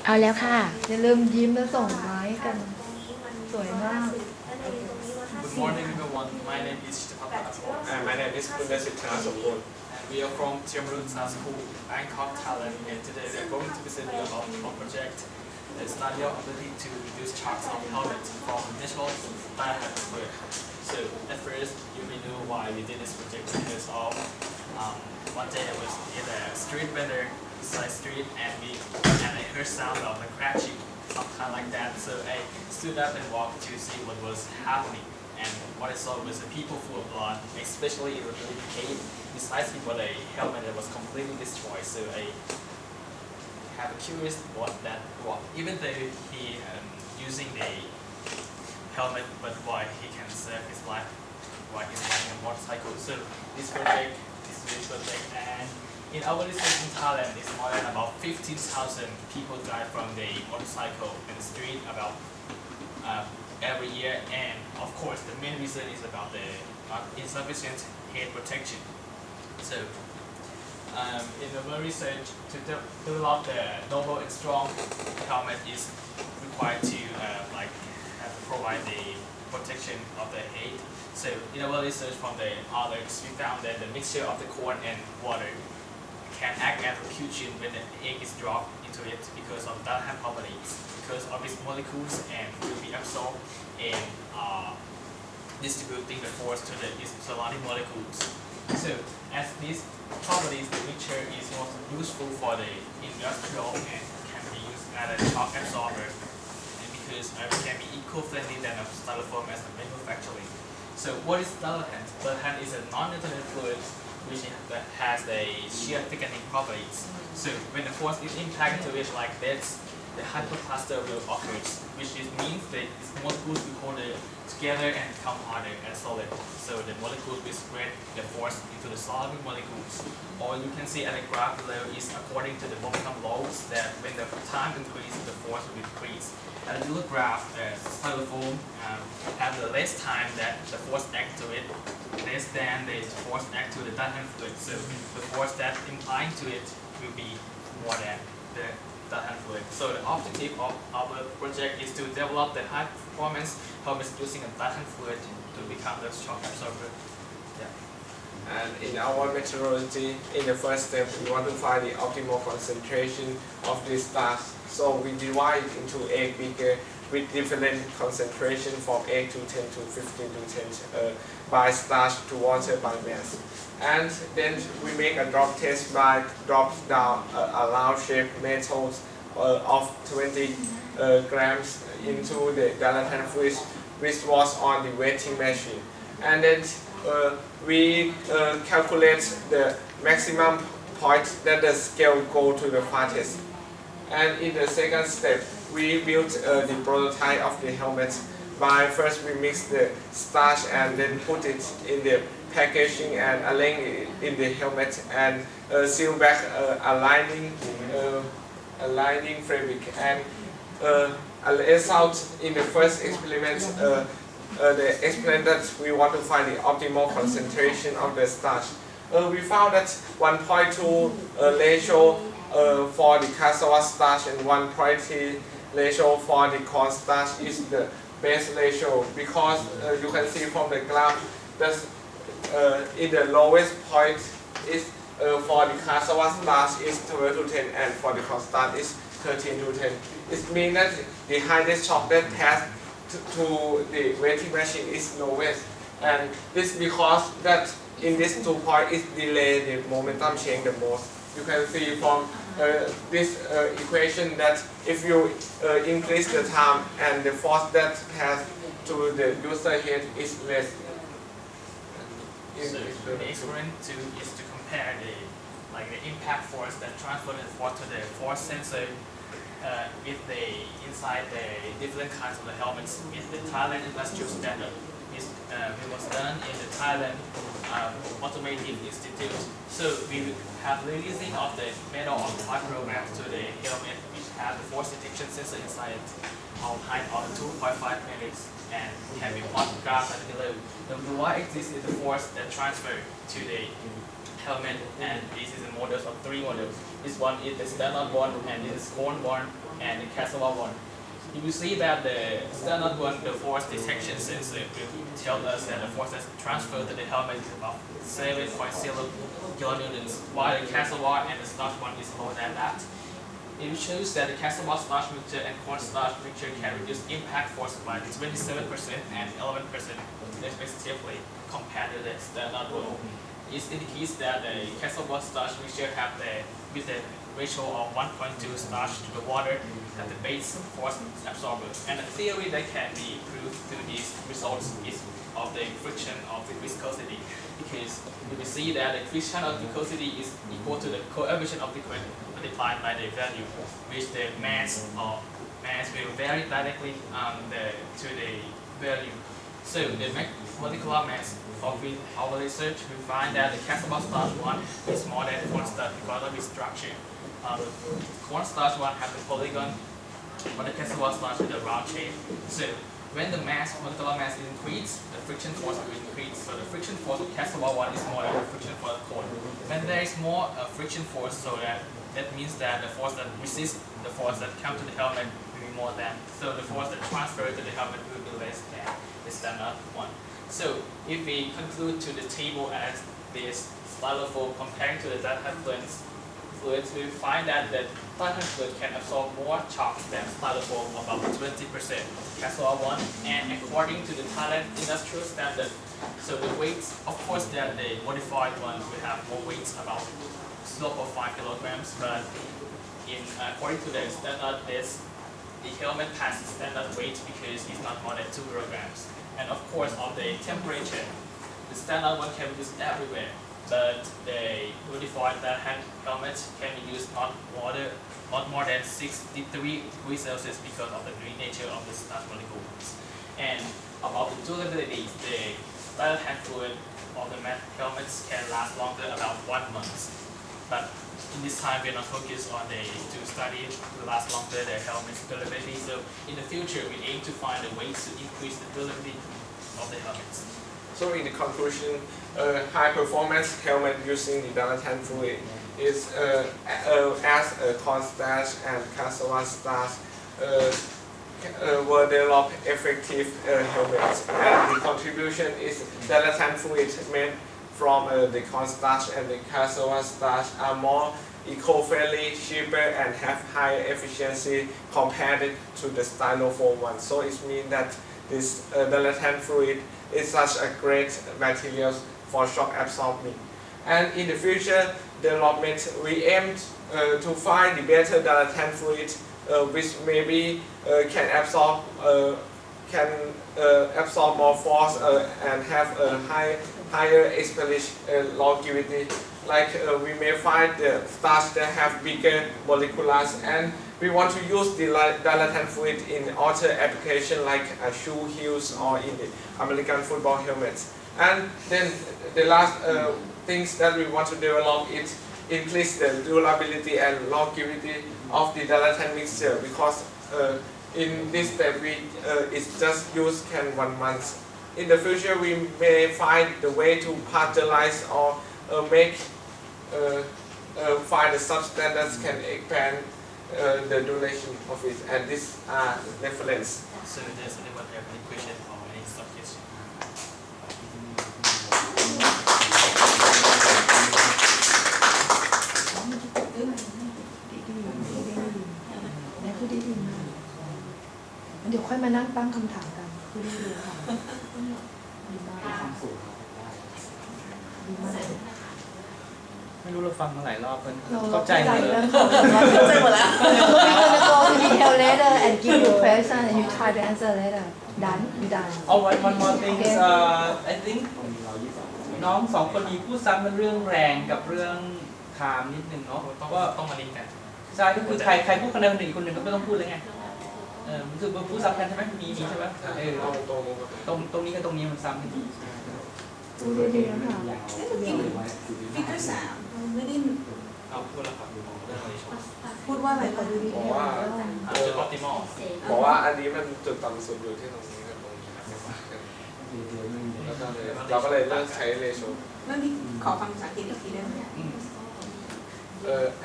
เอาแล้วค่ะอย่าลืมยิ้มและส่งไม้กันสวยมาก Good morning, everyone. My name is Chitapapa And my name is Kundasitra Sokun. and we are from Tiamarun School, Bangkok, Thailand. And today we are going to present you about our project. It's not your ability to reduce chunks of helmets from natural diagram square. So at first, you may know why we did this project because of one day I was in a street vendor beside street and I heard sound of the crashing, something like that. So I stood up and walked to see what was happening. And what I saw was the people full of blood, especially in the really pain. Besides him, was a helmet that was completely destroyed. So I have a curious what that was. Even though he using the helmet, but why he can save his life while he's riding a motorcycle. So this project is really project, and in our research in Thailand, it's more than about 15,000 people die from the motorcycle in the street about every year, and of course the main reason is about the insufficient head protection. So in our research to develop the noble and strong helmet is required to provide the protection of the head. So in our research from the others, we found that the mixture of the corn and water can act as a cushion when the egg is dropped into it because of that properties, because of its molecules, and will be absorbed and distributing the force to the surrounding molecules. So as these properties, the mixture is most useful for the industrial and can be used as a shock absorber, and because it can be eco-friendly than a styrofoam as a manufacturing. So what is Dalahan? Dalahan is a non-detonant fluid which has the shear thickening properties. So when the force is impacted to it like this, the hypercluster will occur, which means that its molecules will hold it together and become harder and solid. So the molecules will spread the force into the solid molecules. Or you can see at the graph below is according to the momentum laws that when the time increases, the force will decrease. At the little graph, the styrofoam have the less time that the force acts to it, less than the force act to the diamond fluid. So the force that implying to it will be more than the diamond fluid. So the objective of our project is to develop the high performance helmets using a diamond fluid to become the shock absorber. Yeah. And in our methodology, in the first step, we want to find the optimal concentration of this starch. So we divide it into 8 bigger with different concentration from 8 to 10 to 15 to 10 by starch to water by mass. And then we make a drop test by drops down a round shaped metals of 20 grams into the dilatant fluid, which was on the weighting machine. And then we calculate the maximum point that the scale go to the farthest. And in the second step, we built the prototype of the helmet by first we mix the starch and then put it in the packaging and arrange it in the helmet and seal back a lining fabric. And as out in the first experiment, the experiment that we want to find the optimal concentration of the starch. We found that 1.2 ratio for the cassava starch and 1.3 ratio for the corn starch is the best ratio, because you can see from the graph that in the lowest point is for the cassava starch is 12 to 10 and for the corn starch is 13 to 10. It means that the highest shock that passed to the weighting machine is lowest, and this because that in this 2 points it delay the momentum change the most. You can see from this equation that if you increase the time and the force that pass to the user head is less. So the experiment is to compare the impact force that transfer the force to the force sensor with the inside the different kinds of the helmets with the Thailand industrial standard. It was done in the Thailand Automotive Institute. So we have releasing of the metal oxide program to the helmet, which has the force detection sensor inside it, of height of 2.5 meters, and can be plotted graph at below. The blue y-axis is the force that transfer to the helmet, and this is the models of 3 models. This one is the standard one, and this is cone one, and the Casanova one. You will see that the standard one, the force detection sensor will tell us that the force that's transferred to the helmet is about 7.0 kilonewtons, while the Casanova and the starch one is more than that. It shows that the Casanova starch mixture and corn starch mixture can reduce impact force by 27% and 11% respectively compared to the standard one. It indicates that the Casanova starch mixture have with a ratio of 1.2 starch to the water at the base force absorber. And the theory that can be proved through these results is of the friction of the viscosity, because you will see that the friction of viscosity is equal to the coefficient of liquid multiplied by the value, which the mass will vary directly to the value. So the molecular mass of our research, we find that the Casanova starch one is more than corn starch because of its structure. Corn starch one has the polygon, but the Casanova starch is the round shape. So when the molecular mass is increased, the friction force will increase. So the friction force of Casanova one is more than the friction force of corn. When there is more friction force, so that means that the force that resists the force that comes to the helmet will be more than. So the force that transfers to the helmet will be less than the standard one. So if we conclude to the table as this styrofoam comparing to the dilatant fluids, we find that the dilatant fluid can absorb more chalk than styrofoam, about 20%, Casanova one, and according to the Thailand industrial standard. So the weights, of course, that the modified one will have more weights, about slope of 5 kilograms, but according to the standard, the helmet passes standard weight because it's not more than 2 kilograms. And of course, of the temperature, the standard one can be used everywhere, but the modified helmet can be used not more than 63 degrees Celsius because of the green nature of the starch molecules. And about the durability, the dilatant fluid of the helmets can last longer, about 1 month. But in this time, we are not focused on to study to last longer the helmet's durability. So in the future, we aim to find a way to increase the durability of the helmets. So in the conclusion, high performance helmet using the dilatant fluid is as corn starch and Casanova starch were developed effective helmets, and the contribution is dilatant fluid made from the corn starch and the Casanova starch are more eco-friendly, cheaper, and have higher efficiency compared to the styrofoam one. So it means that this dilatant fluid is such a great material for shock absorbing. And in the future development, we aim to find the better dilatant fluid which maybe can absorb more force and have a higher expellish longevity. Like we may find the starch that have bigger moleculars, and we want to use the dilatant fluid in other application like shoe heels or in the American football helmets. And then the last things that we want to develop is increase the durability and longevity of the dilatant mixture, because in this step it's just used 1 month. In the future, we may find the way to pasteurize or find the substance that can expand the duration of it, and these are reference. So does anyone have any question or any suggestion? เดี๋ยวค่อยมานั่งตั้งคำถามกันคุยดูค่ะดีมากดีมาก ไม่รู้เราฟังมาหลายรอบเพิ่น เรา เข้าใจหมดเลย เข้าใจหมดแล้ว We're gonna go to detail later and give you question and you try to answer later. Done? You done? Oh, one more thing is I think น้องสองคนนี้พูดซ้ำกันเรื่องแรงกับเรื่องไทม์นิดนึงเนาะเพราะว่า ต้องมาลิงก์กัน ใช่ก็คือใครพูดคนใดคนหนึ่งอีกคนหนึ่งก็ไม่ต้องพูดเลยไงรู้สึกว่าพูดซ้ำกันใช่ไหมมีใช่ไหมตรงนี้กับตรงนี้มันซ้ำกัน พูดดีๆนะคะ ฟิกเกอร์3ไม่ได้ เอาพูดแล้วครับเรื่องอะไรชม พูดว่าอะไร ขอดูดี บอก ๆ ว่า จุด optimal บอกว่าอันนี้มันจุดต่ำสุดอยู่ที่ตรงนี้กับตรงนี้ครับ แล้วก็เลยเราก็เลยเลิกใช้ ratio นั่นนี่ขอฟังภาษาอังกฤษอีกทีได้ไหม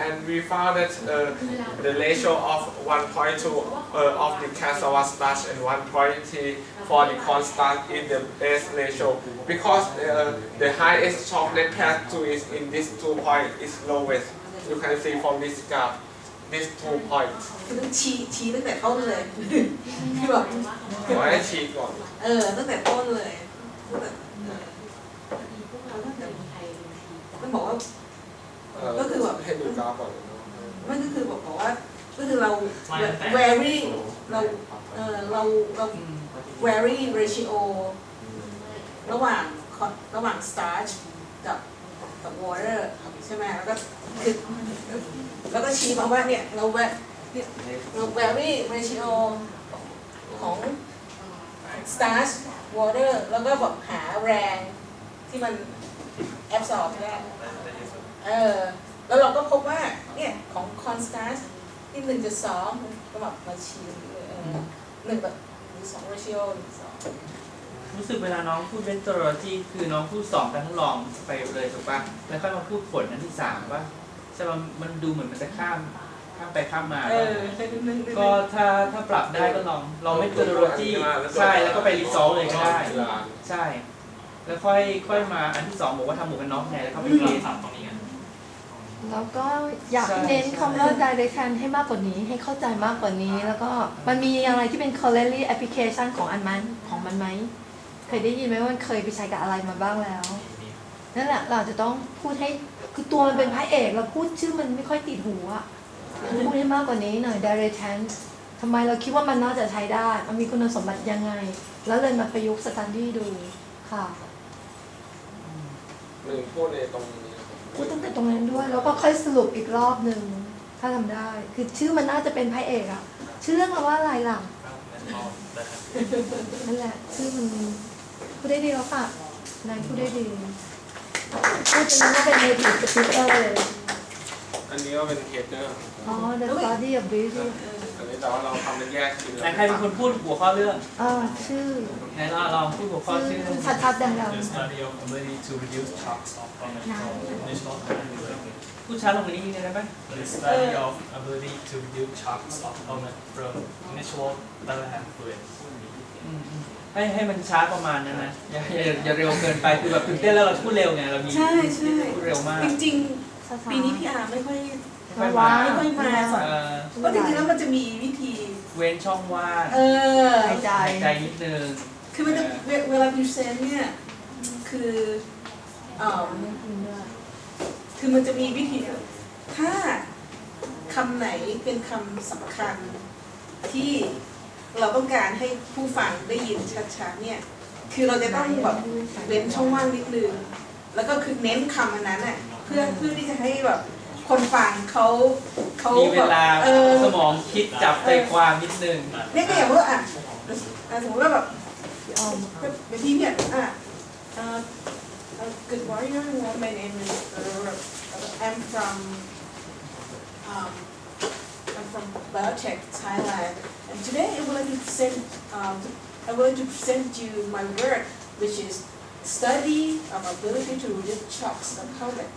and we found that the ratio of 1.2 of the cassava starch and 1.3 for the corn starch is the best ratio because the highest chocolate fat to is in this 2 point is lowest. You can see from this graph, these 2 points. คือต้องชี้ตั้งแต่ต้นเลยที่แบบ ขอให้ชี้ก่อน ตั้งแต่ต้นเลยต้องบอกว่าก็คือแบบ ให้ดูกราฟก่อน มันก็คือบอกว่าก็คือเรา vary เรา vary ratio ระหว่าง starch กับ water ใช่ไหมแล้วก็ชี้มาว่าเนี่ยเรา vary ratio ของ starch water แล้วก็แบบหาแรงที่มัน absorb ได้แล้วเราก็พบว่าเนี่ยของ corn starch ที่ 1.2 ก็แบบมาชี้1แบบ2 ratio 1:2รู้สึกเวลาน้องพูด methodology คือน้องพูด2การทดลองไปเลยถูกป่ะแล้วค่อยมาพูดผลอันที่3ป่ะใช่ป่ะมันดูเหมือนมันจะข้ามไปข้ามมาก็ถ้าปรับได้ก็ลอง methodology ใช่แล้วก็ไป result เลยก็ได้ใช่แล้วค่อยมาอันที่2บอกว่าทำหมวกกันน็อกไงแล้วเข้าไปเรียนตรงนี้กัน แล้วก็อยากเน้นคำว่า direction ให้มากกว่านี้ให้เข้าใจมากกว่านี้แล้วก็มันมีอะไรที่เป็น correlate application ของมันไหมเคยได้ยินไหมว่ามันเคยไปใช้กับอะไรมาบ้างแล้วนั่นแหละเราจะต้องพูดให้คือตัวมันเป็นพระเอกเราพูดชื่อมันไม่ค่อยติดหูอะพูดให้มากกว่านี้หน่อย direction ทำไมเราคิดว่ามันน่าจะใช้ได้มันมีคุณสมบัติยังไงแล้วเลยมาประยุกต์ study ดูค่ะพูดในตรงนี้พูดตั้งแต่ตรงนั้นด้วยแล้วก็ค่อยสรุปอีกรอบหนึ่งถ้าทำได้คือชื่อมันน่าจะเป็นพระเอกอะชื่อเรื่องเราว่าอะไรล่ะนั่นแหละชื่อมันพูดได้ดีแล้วค่ะนายพูดได้ดีพูดจนนั้นก็เป็น native speaker เลยอันนี้ก็เป็น header the study of breathing อันนี้แต่ว่าเราทำเป็นแยกคือ ไหนใครเป็นคนพูดหัวข้อเรื่องชื่อไหนลองพูดหัวข้อชื่อชัดๆดัง The study of ability to reduce chunks of vomit from initial fluid. พูดช้าลงกว่านี้นิดนึงได้ไหม The study of ability to reduce chunks of vomit from initial fluid. ให้มันช้าประมาณนั้นนะอย่าเร็วเกินไปคือแบบตื่นเต้นแล้วเราพูดเร็วไงเรามีพูดเร็วมากจริงๆปีนี้พี่อาร์ไม่ค่อยว้ามาก็จริงๆแล้วมันจะมีวิธีเว้นช่องว่างหายใจนิดนึงคือมันจะเวลาพรีเซนต์เนี่ยคือมันจะมีวิธีถ้าคำไหนเป็นคำสำคัญที่เราต้องการให้ผู้ฟังได้ยินชัดๆเนี่ยคือเราจะต้องแบบเว้นช่องว่างนิดนึงแล้วก็คือเน้นคำอันนั้นน่ะเพื่อที่จะให้แบบคนฟังเขามีเวลาสมองคิดจับใจความนิดนึงเนี่ยก็อย่างว่าสมมติว่าแบบเป็นที่เนี่ยGood morning everyone my name is I'm from Biotech Thailand and today I would like to present you my work which is study of ability to reduce shocks of helmet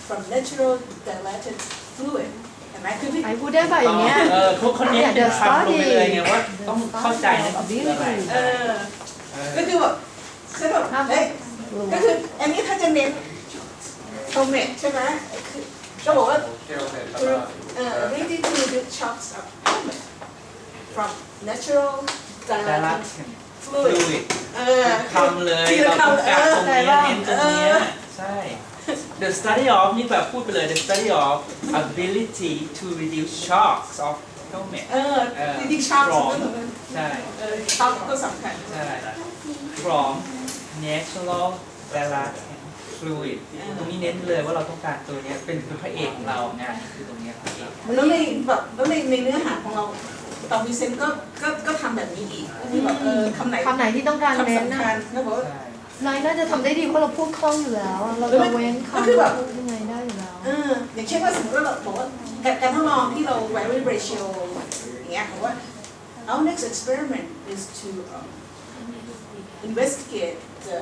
from natural dilated fluid ไอ้พูดได้ป่ะอย่างเงี้ยคนนี้จะทำลงไปเลยไงว่าต้องเข้าใจนะก็คือแบบก็คืออันนี้ถ้าจะเน้นโทเมตใช่ไหมก็บอกว่า ability to reduce shocks of helmet from natural dilated fluid คำเลยเราต้องการตรงนี้เน้นตรงนี้ใช่ The study of นี่แบบพูดไปเลย The study of ability to reduce shocks of helmet reduce shocks ใช่ shock ก็สำคัญใช่ from natural dilated fluid ตรงนี้เน้นเลยว่าเราต้องการตัวนี้เป็นพระเอกของเรางานคือตรงนี้พระเอกแล้วในเนื้อหาของเราตอนวิเซนก็ทำแบบนี้อีกที่แบบคำไหนที่ต้องการเน้นนะนายน่าจะทำได้ดีเพราะเราพูดคล่องอยู่แล้วเราจะเว้นคำยังไงได้อยู่แล้วอย่างเช่นว่าสมมติว่าเราบอกว่าการทดลองที่เรา vary ratio อย่างเงี้ยบอกว่า our next experiment is to investigate the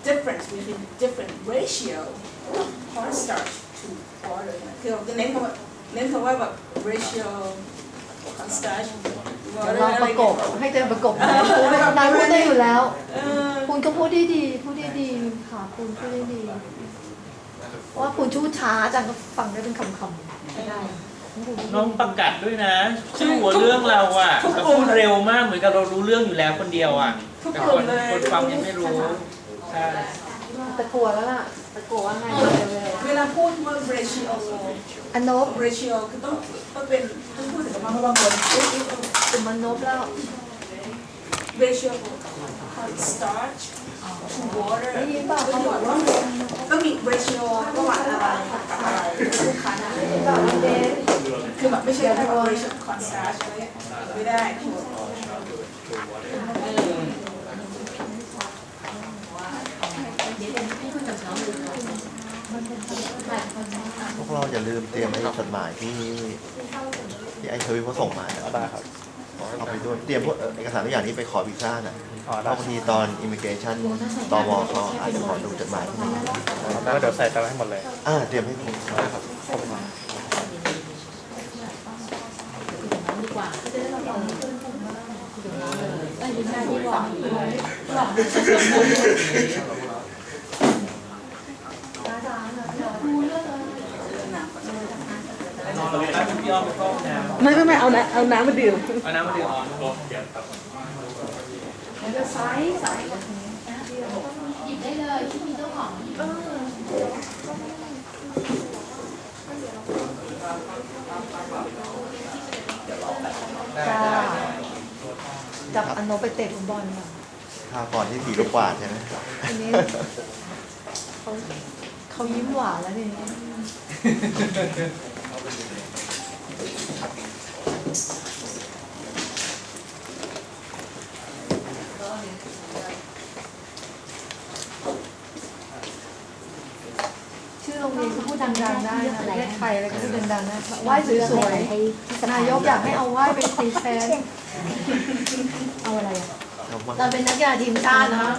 difference between different ratio of cornstarch to water คือเน้นคำว่าแบบ ratio cornstarch เดี๋ยวเราประกบให้เจอประกบนายพูดได้อยู่แล้วคุณก็พูดได้ดีค่ะคุณพูดได้ดีว่าคุณชู้ช้าอาจารย์ก็ฟังได้เป็นคำๆได้ น้องประกาศด้วยนะชื่อหัวเรื่องเราอ่ะเราพูดเร็วมากเหมือนกับเรารู้เรื่องอยู่แล้วคนเดียวอ่ะแต่คนฟังยังไม่รู้ใช่ ตะกัวแล้วล่ะตะกัวว่าไงเลย เวลาพูดว่า ratio อันนบ ratio คือต้องเป็นต้องพูดถึงคำว่าบน เป็นมันนบแล้ว ratio of cornstarch to water ได้ยินเปล่าเขาบอกว่า ต้องมี ratio ระหว่างอะไรกับอะไรลูกค้านะ แบบเดน คือแบบไม่ใช่แค่ ratio of cornstarch อะไรไม่ได้ พวกเราอย่าลืมเตรียมไอ้จดหมายที่ไอ้เทวิเขาส่งมาได้ครับเอาไปด้วยเตรียมพวกเอกสารทุกอย่างนี้ไปขอวีซ่าน่ะเพราะบางทีตอนอิมิเกชันตมเขาอาจจะขอดูจดหมายที่นี่ แล้วเดี๋ยวใส่ตามให้หมดเลย เตรียมให้ผมครับ ดีกว่าจะได้เราลองได้ยินได้ที่หวังหวังพูดเรื่องอะไร นอนเลยนะพี่อ้อมไปเข้าห้องน้ำ ไม่เอาน้ำมาดื่ม เอาน้ำมาดื่มอ๋อ ใส่หยิบได้เลยที่มีเจ้าของจับอันโนไปเตะฟุตบอลค่ะ ถ้าก่อนที่ผีลูกกวาดใช่ไหม ทีนี้เขายิ้มหวานแล้วนี่ชื่อโรงเรียนก็พูดดังๆได้นะประเทศไทยอะไรก็พูดดังๆได้ไหว้สวยๆนายกอยากให้เอาไหว้เป็นพรีเซนต์เอาอะไรอ่ะเราเป็นนักกีฬาทีมชาตินะ